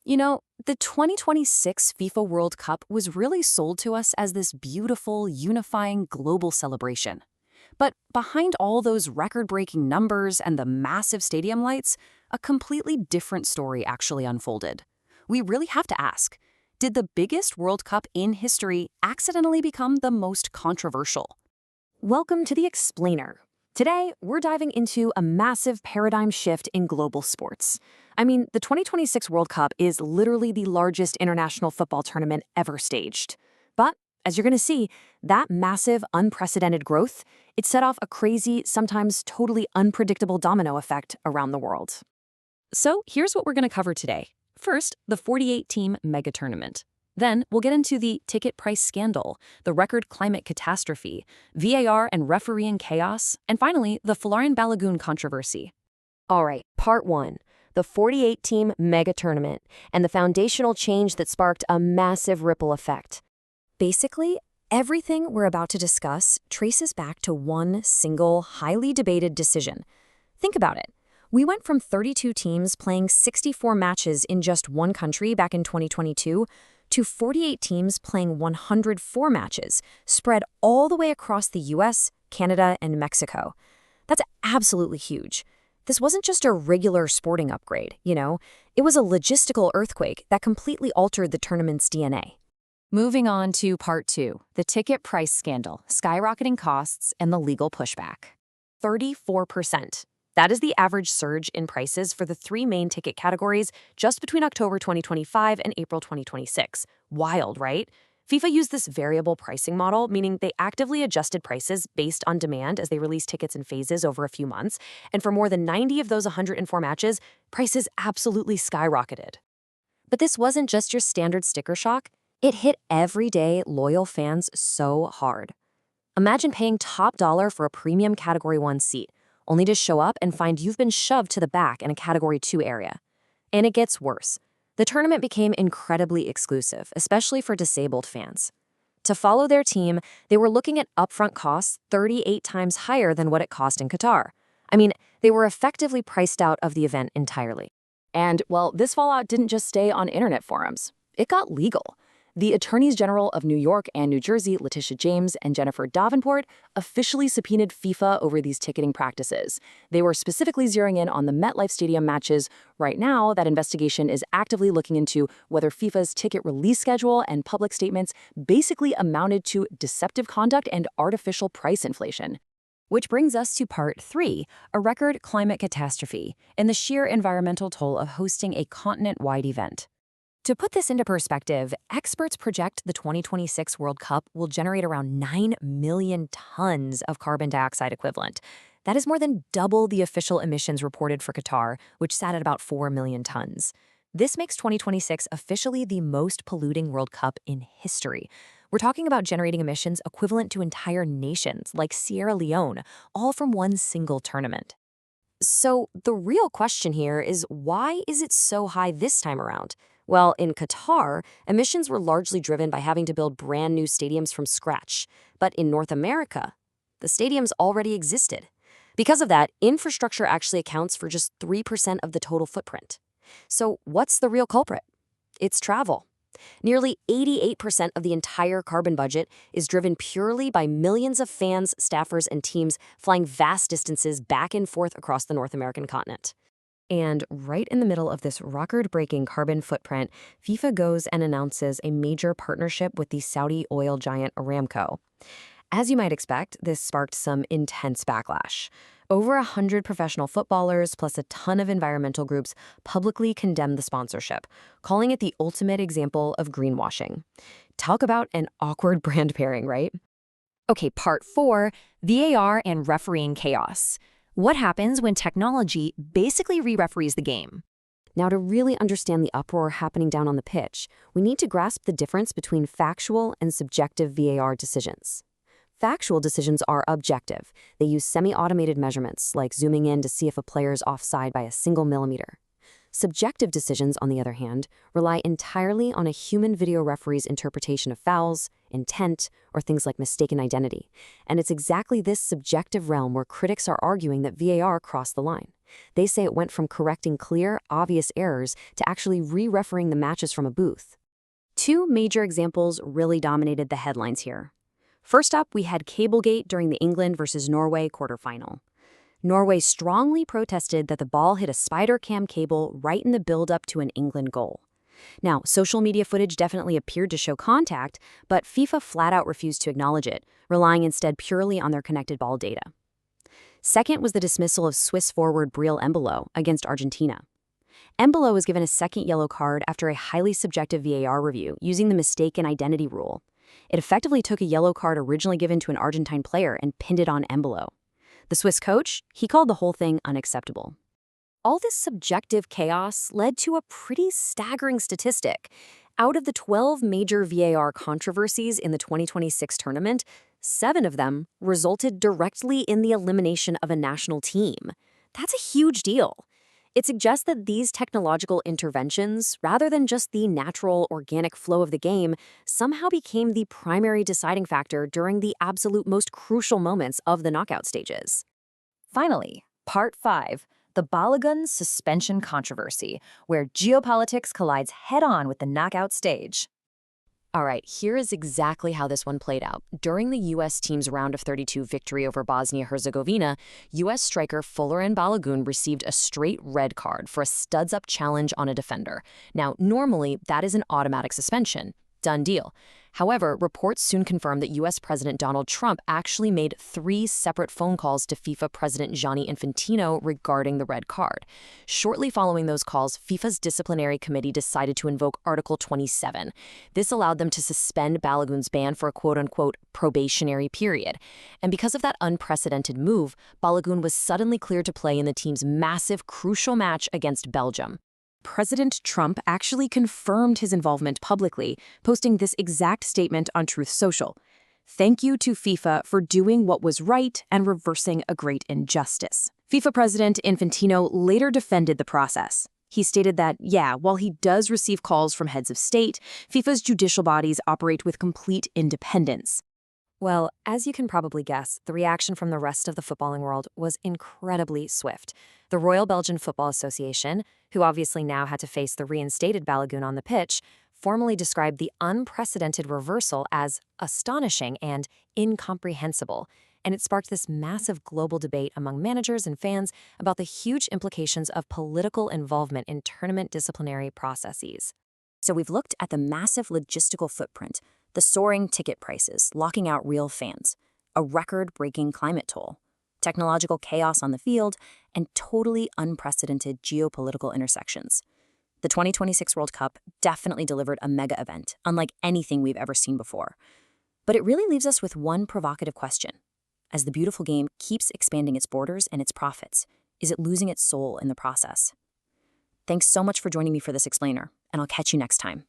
The 2026 FIFA World Cup was really sold to us as this beautiful, unifying global celebration. But behind all those record-breaking numbers and the massive stadium lights, a completely different story actually unfolded. We really have to ask, did the biggest World Cup in history accidentally become the most controversial? Welcome to The Explainer. Today, we're diving into a massive paradigm shift in global sports. The 2026 World Cup is literally the largest international football tournament ever staged. But, as you're going to see, that massive, unprecedented growth, it set off a crazy, sometimes totally unpredictable domino effect around the world. So here's what we're going to cover today. First, the 48-team mega tournament. Then we'll get into the ticket price scandal, the record climate catastrophe, VAR and refereeing chaos, and finally, the Folarin Balogun controversy. All right, part one, the 48-team mega tournament and the foundational change that sparked a massive ripple effect. Basically, everything we're about to discuss traces back to one single, highly debated decision. Think about it. We went from 32 teams playing 64 matches in just one country back in 2022 to 48 teams playing 104 matches, spread all the way across the US, Canada, and Mexico. That's absolutely huge. This wasn't just a regular sporting upgrade, It was a logistical earthquake that completely altered the tournament's DNA. Moving on to part two, the ticket price scandal, skyrocketing costs, and the legal pushback. 34%. That is the average surge in prices for the three main ticket categories just between October 2025 and April 2026. Wild, right? FIFA used this variable pricing model, meaning they actively adjusted prices based on demand as they released tickets in phases over a few months. And for more than 90 of those 104 matches, prices absolutely skyrocketed. But this wasn't just your standard sticker shock. It hit everyday, loyal fans so hard. Imagine paying top dollar for a premium Category 1 seat, only to show up and find you've been shoved to the back in a Category 2 area. And it gets worse. The tournament became incredibly exclusive, especially for disabled fans. To follow their team, they were looking at upfront costs 38 times higher than what it cost in Qatar. They were effectively priced out of the event entirely. And, this fallout didn't just stay on internet forums. It got legal. The Attorneys General of New York and New Jersey, Letitia James and Jennifer Davenport, officially subpoenaed FIFA over these ticketing practices. They were specifically zeroing in on the MetLife Stadium matches. Right now, that investigation is actively looking into whether FIFA's ticket release schedule and public statements basically amounted to deceptive conduct and artificial price inflation. Which brings us to part three, a record climate catastrophe, and the sheer environmental toll of hosting a continent-wide event. To put this into perspective, experts project the 2026 World Cup will generate around 9 million tons of carbon dioxide equivalent. That is more than double the official emissions reported for Qatar, which sat at about 4 million tons. This makes 2026 officially the most polluting World Cup in history. We're talking about generating emissions equivalent to entire nations like Sierra Leone, all from one single tournament. So the real question here is, why is it so high this time around? Well, in Qatar, emissions were largely driven by having to build brand new stadiums from scratch. But in North America, the stadiums already existed. Because of that, infrastructure actually accounts for just 3% of the total footprint. So what's the real culprit? It's travel. Nearly 88% of the entire carbon budget is driven purely by millions of fans, staffers, and teams flying vast distances back and forth across the North American continent. And right in the middle of this record-breaking carbon footprint, FIFA goes and announces a major partnership with the Saudi oil giant Aramco. As you might expect, this sparked some intense backlash. Over 100 professional footballers plus a ton of environmental groups publicly condemned the sponsorship, calling it the ultimate example of greenwashing. Talk about an awkward brand pairing, right? Okay, part four, VAR and refereeing chaos. What happens when technology basically re-referees the game? Now, to really understand the uproar happening down on the pitch, we need to grasp the difference between factual and subjective VAR decisions. Factual decisions are objective. They use semi-automated measurements, like zooming in to see if a player is offside by a single millimeter. Subjective decisions, on the other hand, rely entirely on a human video referee's interpretation of fouls, intent, or things like mistaken identity. And it's exactly this subjective realm where critics are arguing that VAR crossed the line. They say it went from correcting clear, obvious errors to actually re-refereeing the matches from a booth. Two major examples really dominated the headlines here. First up, we had Cablegate during the England versus Norway quarterfinal. Norway strongly protested that the ball hit a spider cam cable right in the build-up to an England goal. Now, social media footage definitely appeared to show contact, but FIFA flat out refused to acknowledge it, relying instead purely on their connected ball data. Second was the dismissal of Swiss forward Briel Embolo against Argentina. Embolo was given a second yellow card after a highly subjective VAR review using the mistaken identity rule. It effectively took a yellow card originally given to an Argentine player and pinned it on Embolo. The Swiss coach, he called the whole thing unacceptable. All this subjective chaos led to a pretty staggering statistic. Out of the 12 major VAR controversies in the 2026 tournament, 7 of them resulted directly in the elimination of a national team. That's a huge deal. It suggests that these technological interventions, rather than just the natural, organic flow of the game, somehow became the primary deciding factor during the absolute most crucial moments of the knockout stages. Finally, Part 5, the Balogun suspension controversy, where geopolitics collides head-on with the knockout stage. All right, here is exactly how this one played out. During the U.S. team's round of 32 victory over Bosnia-Herzegovina, U.S. striker Folarin Balogun received a straight red card for a studs-up challenge on a defender. Now, normally, that is an automatic suspension. Done deal. However, reports soon confirmed that U.S. President Donald Trump actually made 3 separate phone calls to FIFA President Gianni Infantino regarding the red card. Shortly following those calls, FIFA's disciplinary committee decided to invoke Article 27. This allowed them to suspend Balogun's ban for a quote-unquote probationary period. And because of that unprecedented move, Balogun was suddenly cleared to play in the team's massive, crucial match against Belgium. President Trump actually confirmed his involvement publicly, posting this exact statement on Truth Social. "Thank you to FIFA for doing what was right and reversing a great injustice." FIFA President Infantino later defended the process. He stated that, while he does receive calls from heads of state, FIFA's judicial bodies operate with complete independence. Well, as you can probably guess, the reaction from the rest of the footballing world was incredibly swift. The Royal Belgian Football Association, who obviously now had to face the reinstated Balogun on the pitch, formally described the unprecedented reversal as astonishing and incomprehensible, and it sparked this massive global debate among managers and fans about the huge implications of political involvement in tournament disciplinary processes. So we've looked at the massive logistical footprint, the soaring ticket prices, locking out real fans, a record-breaking climate toll, technological chaos on the field, and totally unprecedented geopolitical intersections. The 2026 World Cup definitely delivered a mega event, unlike anything we've ever seen before. But it really leaves us with one provocative question. As the beautiful game keeps expanding its borders and its profits, is it losing its soul in the process? Thanks so much for joining me for this explainer, and I'll catch you next time.